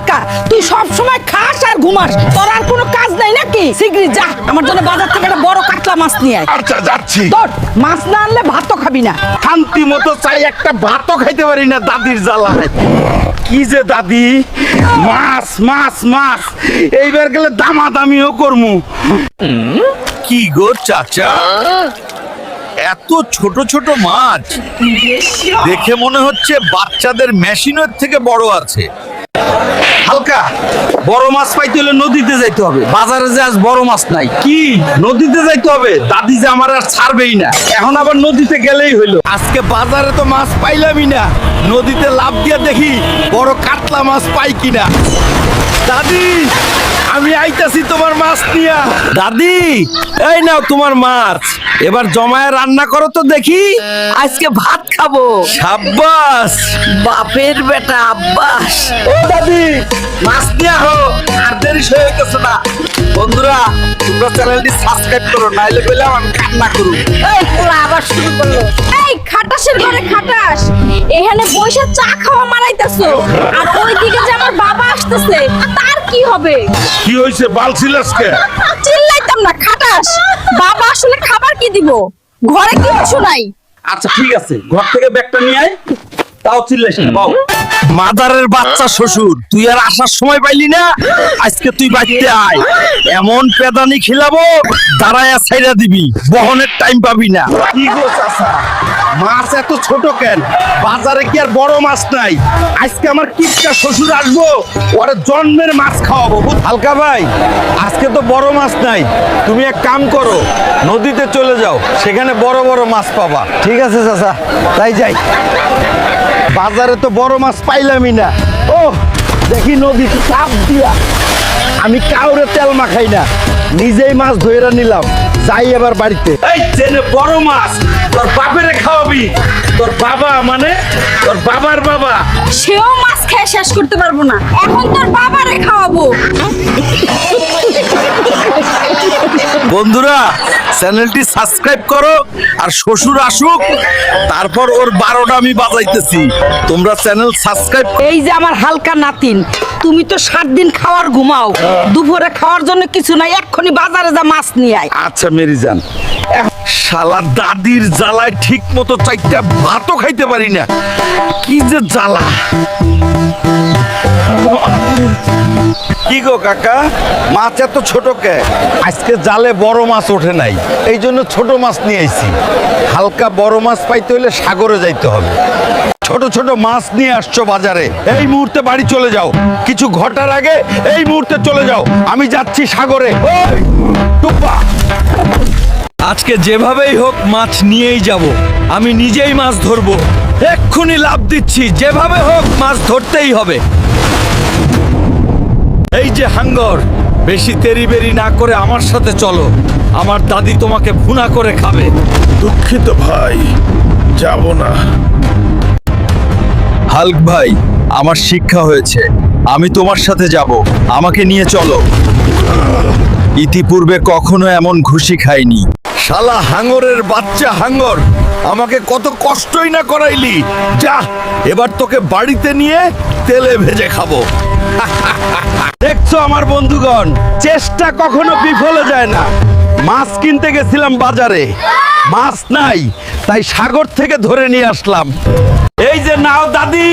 হালকা, তুই সব সময় খাস আর ঘুমাস, তোর আর কোনো কাজ নাই নাকি? শিগগিরই যা, আমার জন্য বাজার থেকে একটা বড় কাতলা মাছ নিয়ে আয়। আচ্ছা যাচ্ছি। তোর মাছ না আনলে ভাতও খাবি না। শান্তি মতো চাই, একটা ভাতও খাইতে পারি না দাদির জ্বালায়। কি যে দাদি, মাছ মাছ মাছ, এইবার গেলে দামাদামিও করমু। কি গো চাচা, এত ছোট ছোট মাছ দেখে মনে হচ্ছে বাচ্চাদের মেশিনের থেকে বড় আছে। হালকা, বড় মাছ পাইতে হলে নদীতে যাইতে হবে, বাজারে যে আজ বড় মাছ নাই। কি নদীতে যাইতে হবে? দাদি যে আমার আর ছাড়বেই না, এখন আবার নদীতে গেলেই হইলো। আজকে বাজারে তো মাছ পাইলামই না, নদীতে লাফ দিয়ে দেখি বড় কাতলা মাছ পাই কিনা। দাদি, আমি আইতাছি তোমার মাছ নিয়া। দাদি, এই নাও তোমার মাছ, এবার জমায়ে রান্না করো তো দেখি। আজকে ভাত খাবো। সাব্বাস বাপের বেটা আব্বাস। ও দাদি, মাছ নিয়ে আহো, আর দেরি হয়ে গেছে না। বন্ধুরা, তোমরা চ্যানেলটি সাবস্ক্রাইব করো, নাইলে কইলাম আমি কান্না করব। এই পোলা আবার শুরু করলো। এই খাটাসের ঘরে খাটাস, এখানে বসে চা খাওয়া মারাইতাছো, আর ওইদিকে যে আমার বাবা আসতেছে, তার কি হবে? কি হইছে, বালছিলাসকে? চিল্লাইতাম না, খাটাস। বাবা আসলে খাবার কি দিব, ঘরে কিচ্ছু নাই। আচ্ছা ঠিক আছে, ঘর থেকে ব্যাগটা নিয়ে আয়, তাও চিল্লাইস না। বাও, মাদারের বাচ্চা শ্বশুর, তুই আর আসার সময় পাইলি না? আজকে তুই বাড়িতে আয়, এমন পেদানি খিলাবো দাঁড়ায়া ছাইরা দিবি, বহনের টাইম পাবি না। কি গো চাচা, মাছ এত ছোট কেন? বাজারে কি আর বড় মাছ নাই? আজকে আমার কিপটা শ্বশুর আসবো, ওরে জন্মের মাছ খাওয়াবো। হালকা ভাই, আজকে তো বড় মাছ নাই, তুমি এক কাম করো, নদীতে চলে যাও, সেখানে বড় বড় মাছ পাবা। ঠিক আছে চাচা, তাই যাই। বাজারে তো বড় মাছ পাইলামই না। ও দেখি নদীতে চাপ দিয়া, আমি কাউরে তেল মাখাই না, নিজেই মাছ ধইরা নিলাম। যাই এবার বাড়িতে। এই চেনে বড় মাছ তোর বাপেরে খাওয়াবি, তোর বাবা মানে তোর বাবার বাবা। সেও মাছ খেয়ে শেষ করতে পারবো না, এখন তোর বাবারে খাওয়াবো। বন্ধুরা, চ্যানেলটি সাবস্ক্রাইব করো, আর শ্বশুর আসুক, তারপর ওর 12টা আমি বাজাইতেছি। তোমরা চ্যানেল সাবস্ক্রাইব। এই যে আমার হালকা নাতিন, তুমি তো 7 দিন খাওয়ার ঘুমাও, দুপুরে খাওয়ার জন্য কিছু নাই, এক্ষুনি বাজারে যা মাছ নিয়ে আয়। আচ্ছা মেরি জান। শালা দাদির জ্বালায় ঠিক মতো চারটা ভাতও খাইতে পারি না, কি যে জ্বালা। কি গো কাকা, মাছ এত ছোট কে? আজকে জালে বড় মাছ ওঠে নাই, এই জন্য ছোট মাছ নিয়ে আইছি। হালকা বড় মাছ পাইতে হলে সাগরে যাইতে হবে। ছোট ছোট মাছ নিয়ে আসছো বাজারে, এই মুহূর্তে বাড়ি চলে যাও, কিছু ঘটার আগে এই মুহূর্তে চলে যাও, আমি যাচ্ছি সাগরে। ওই টুপা, আজকে যেভাবেই হোক মাছ নিয়েই যাব, আমি নিজেই মাছ ধরবো। এক্ষুনি লাভ দিচ্ছি, যেভাবে হোক মাছ ধরতেই হবে। এই যে হাঙ্গর, বেশি তেরি না করে আমার সাথে চলো, আমার দাদি তোমাকে ভুনা করে খাবে। দুঃখিত ভাই, যাব না। হাল্ক ভাই, আমার শিক্ষা হয়েছে, আমি তোমার সাথে যাব, আমাকে নিয়ে চলো। ইতিপূর্বে কখনো এমন ঘুষি খাইনি। শালা হাঙ্গরের বাচ্চা হাঙ্গর, আমাকে কত কষ্টই না করাইলি। যা, এবার তোকে বাড়িতে নিয়ে তেলে ভেজে খাবো। দেখছো আমার বন্ধুগণ, চেষ্টা কখনো বিফলে যায় না। মাছ কিনতে গেছিলাম বাজারে, মাছ নাই, তাই সাগর থেকে ধরে নিয়ে আসলাম। এই যে নাও দাদি,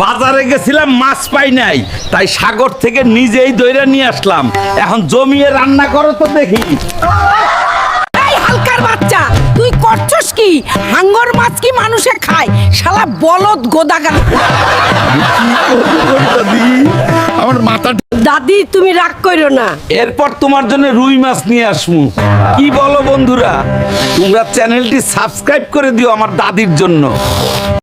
বাজারে গেছিলাম মাছ পাই নাই, তাই সাগর থেকে নিজেই ধরে নিয়ে আসলাম। এখন জমিয়ে রান্না করো তো দেখি। এই হালকার বাচ্চা, তুই করছস কি? হাঙ্গর মাছ কি মানুষে খায়? শালা বলদ গোদাগার। দাদি, আমার মাথা। দাদি তুমি রাগ কইরো না, এরপর তোমার জন্য রুই মাছ নিয়ে আসমু। কি বলো বন্ধুরা, তোমরা চ্যানেলটি সাবস্ক্রাইব করে দিও আমার দাদির জন্য।